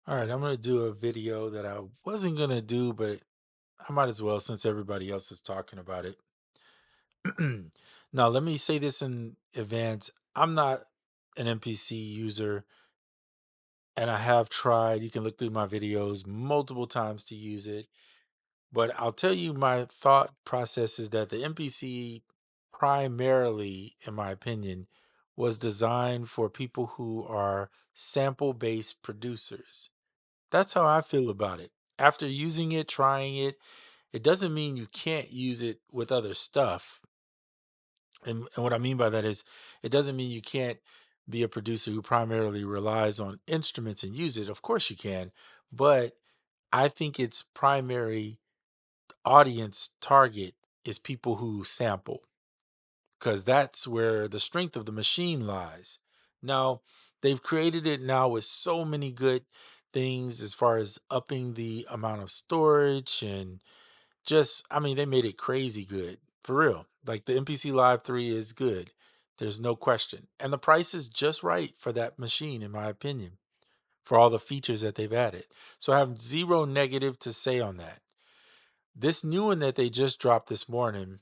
All right, I'm going to do a video that I wasn't going to do, but I might as well since everybody else is talking about it. Now, let me say this in advance. I'm not an MPC user, and I have tried. You can look through my videos multiple times to use it. But I'll tell you my thought process is that the MPC primarily, in my opinion, was designed for people who are sample based producers. That's how I feel about it. After using it, trying it, it doesn't mean you can't use it with other stuff. And what I mean by that is, it doesn't mean you can't be a producer who primarily relies on instruments and use it. Of course you can. But I think its primary audience target is people who sample because that's where the strength of the machine lies. Now, they've created it now with so many good things as far as upping the amount of storage and just, I mean, they made it crazy good for real. Like the MPC Live 3 is good. There's no question. And the price is just right for that machine, in my opinion, for all the features that they've added. So I have zero negative to say on that. This new one that they just dropped this morning,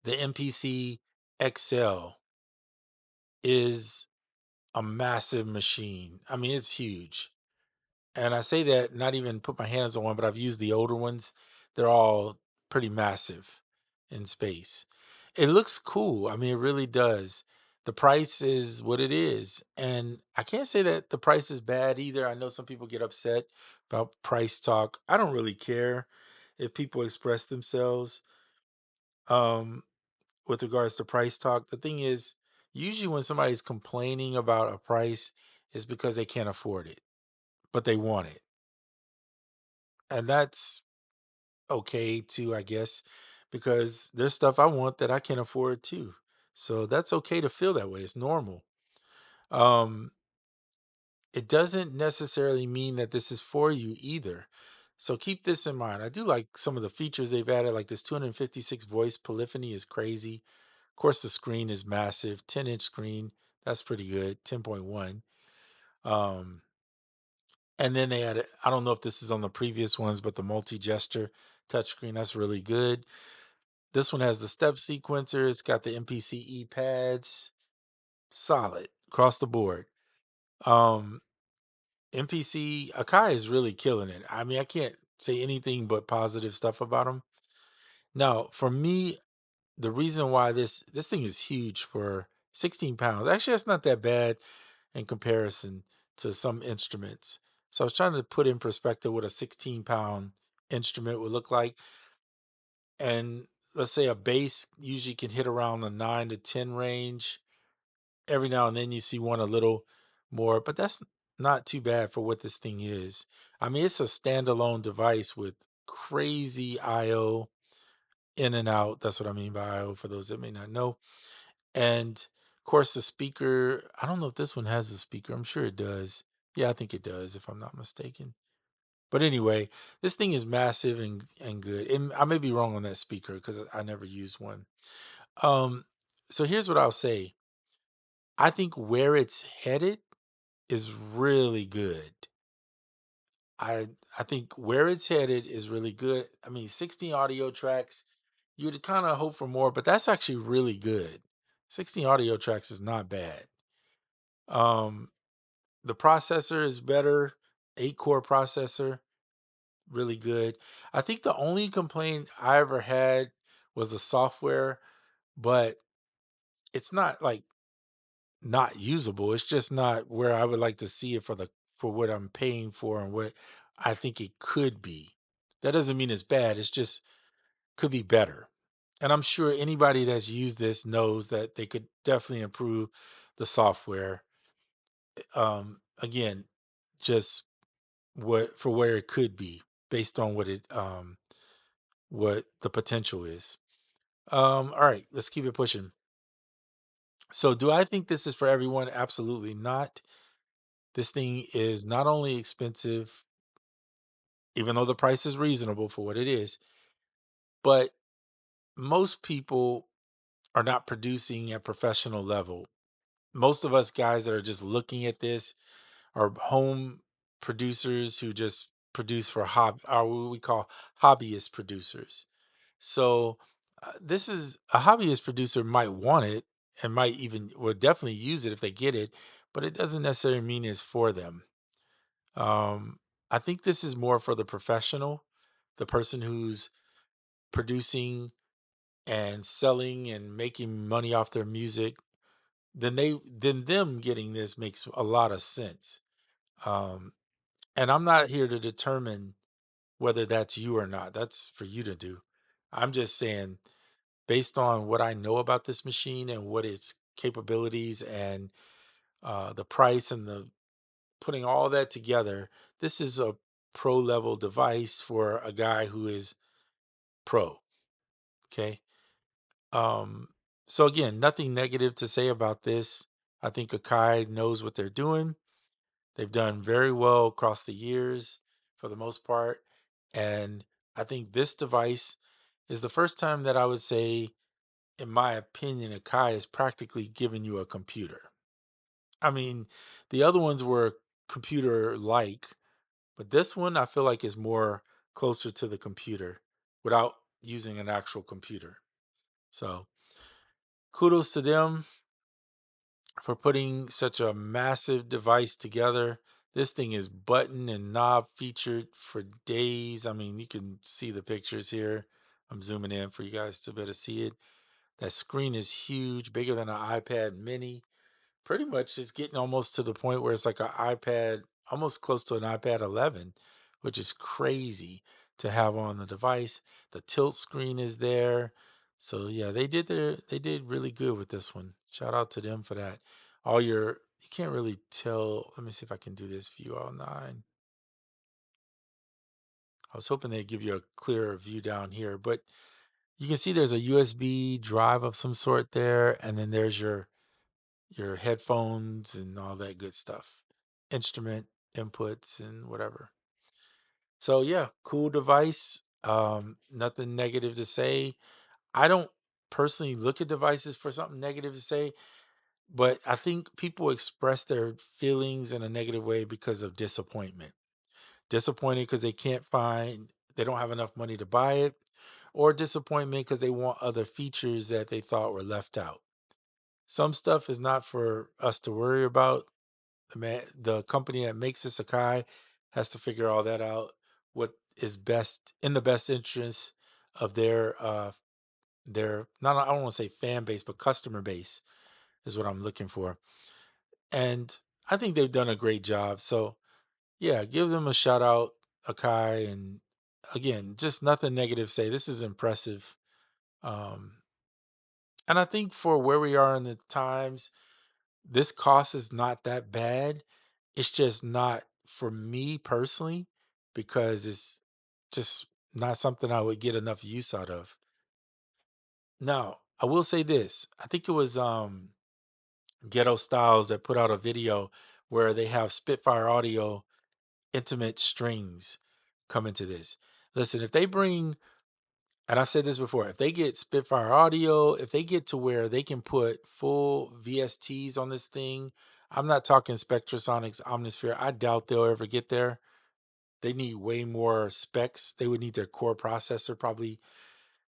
the MPC XL, is a massive machine. I mean, it's huge. And I say that not even put my hands on one, but I've used the older ones. They're all pretty massive in space. It looks cool. I mean, it really does. The price is what it is. And I can't say that the price is bad either. I know some people get upset about price talk. I don't really care if people express themselves um, with regards to price talk. The thing is, usually when somebody's complaining about a price, it's because they can't afford it, but they want it. And that's okay too, I guess, because there's stuff I want that I can afford too. So that's okay to feel that way. It's normal. Um, it doesn't necessarily mean that this is for you either. So keep this in mind. I do like some of the features they've added, like this 256 voice polyphony is crazy. Of course, the screen is massive, 10-inch screen. That's pretty good, 10.1. Um, and then they added, I don't know if this is on the previous ones, but the multi-gesture touchscreen, that's really good. This one has the step sequencer. It's got the MPC pads. Solid across the board. Um, MPC AKAI is really killing it. I mean, I can't say anything but positive stuff about them. Now, for me, the reason why this thing is huge for 16 pounds. Actually, that's not that bad in comparison to some instruments. So I was trying to put in perspective what a 16-pound instrument would look like. And let's say a bass usually can hit around the 9 to 10 range. Every now and then you see one a little more, but that's not too bad for what this thing is. I mean, it's a standalone device with crazy IO in and out. That's what I mean by IO for those that may not know. And of course, the speaker, I don't know if this one has a speaker. I'm sure it does. Yeah, I think it does, if I'm not mistaken. But anyway, this thing is massive and good. And I may be wrong on that speaker because I never used one. Um, so here's what I'll say. I think where it's headed is really good. I I think where it's headed is really good. I mean, 16 audio tracks, you'd kind of hope for more, but that's actually really good. 16 audio tracks is not bad. Um, the processor is better, 8-core processor, really good. I think the only complaint I ever had was the software, but it's not like not usable. It's just not where I would like to see it for what I'm paying for and what I think it could be. That doesn't mean it's bad. It's just could be better. And I'm sure anybody that's used this knows that they could definitely improve the software. Again, just what for where it could be based on what the potential is. All right, let's keep it pushing. So do I think this is for everyone? Absolutely not. This thing is not only expensive, even though the price is reasonable for what it is, but most people are not producing at professional level. Most of us guys that are just looking at this are home. producers who just produce for hobby, or what we call hobbyist producers. So this is a hobbyist producer might want it and might even will definitely use it if they get it, but it doesn't necessarily mean it's for them. Um, I think this is more for the professional, the person who's producing and selling and making money off their music. Then them getting this makes a lot of sense. Um, and I'm not here to determine whether that's you or not. That's for you to do. I'm just saying, based on what I know about this machine and what its capabilities and the price and the putting all that together, this is a pro level device for a guy who is pro. Okay. Um, so again, nothing negative to say about this. I think Akai knows what they're doing. They've done very well across the years for the most part. And I think this device is the first time that I would say, in my opinion, Akai is practically giving you a computer. I mean, the other ones were computer like, but this one I feel like is more closer to the computer without using an actual computer. So kudos to them for putting such a massive device together. This thing is button and knob featured for days. I mean, you can see the pictures here. I'm zooming in for you guys to better see it. That screen is huge, bigger than an iPad mini. Pretty much it's getting almost to the point where it's like an iPad, almost close to an iPad 11, which is crazy to have on the device. The tilt screen is there. So yeah, they did really good with this one. Shout out to them for that. All your you can't really tell. Let me see if I can do this view all nine. I was hoping they'd give you a clearer view down here, but you can see there's a USB drive of some sort there, and then there's your headphones and all that good stuff, instrument inputs and whatever. So yeah, cool device. Nothing negative to say. I don't personally look at devices for something negative to say, but I think people express their feelings in a negative way because of disappointment. Disappointed because they don't have enough money to buy it, or disappointment because they want other features that they thought were left out. Some stuff is not for us to worry about. The company that makes this Akai has to figure all that out. What is best in the best interest of their not I don't want to say fan base, but customer base is what I'm looking for. And I think they've done a great job. So yeah, give them a shout out, Akai, and again, just nothing negative to say. This is impressive. Um, and I think for where we are in the times, this cost is not that bad. It's just not for me personally because it's just not something I would get enough use out of. Now, I will say this. I think it was Ghetto Styles that put out a video where they have Spitfire Audio intimate strings come into this. Listen, if they bring, and I've said this before, if they get Spitfire Audio, if they get to where they can put full VSTs on this thing, I'm not talking Spectrasonics, Omnisphere. I doubt they'll ever get there. They need way more specs. They would need their core processor probably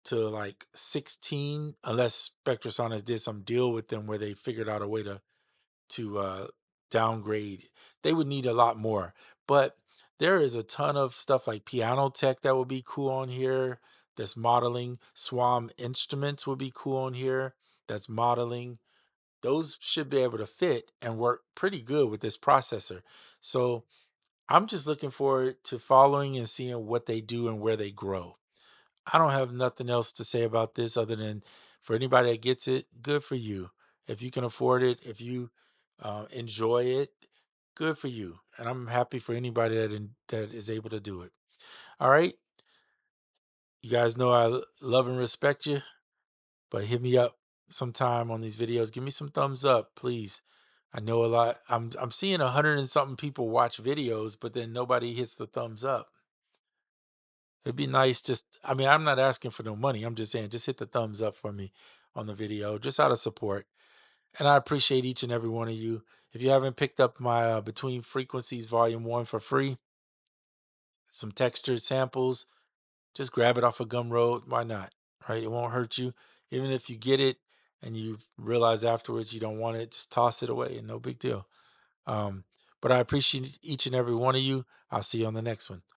to like 16, unless Spectrasonics did some deal with them where they figured out a way to downgrade. They would need a lot more. But there is a ton of stuff like piano tech that would be cool on here. That's modeling. Swam instruments would be cool on here. That's modeling. Those should be able to fit and work pretty good with this processor. So I'm just looking forward to following and seeing what they do and where they grow. I don't have nothing else to say about this other than for anybody that gets it, good for you. If you can afford it, if you enjoy it, good for you. And I'm happy for anybody that is able to do it. All right. You guys know love and respect you, but hit me up sometime on these videos. Give me some thumbs up, please. I know a lot. I'm seeing 100 and something people watch videos, but then nobody hits the thumbs up. It'd be nice just I mean, I'm not asking for no money. I'm just saying just hit the thumbs up for me on the video, just out of support. And I appreciate each and every one of you. If you haven't picked up my Between Frequencies Volume 1 for free, some textured samples, just grab it off of Gumroad. Why not? Right? It won't hurt you. Even if you get it and you realize afterwards you don't want it, just toss it away and no big deal. Um, but I appreciate each and every one of you. I'll see you on the next one.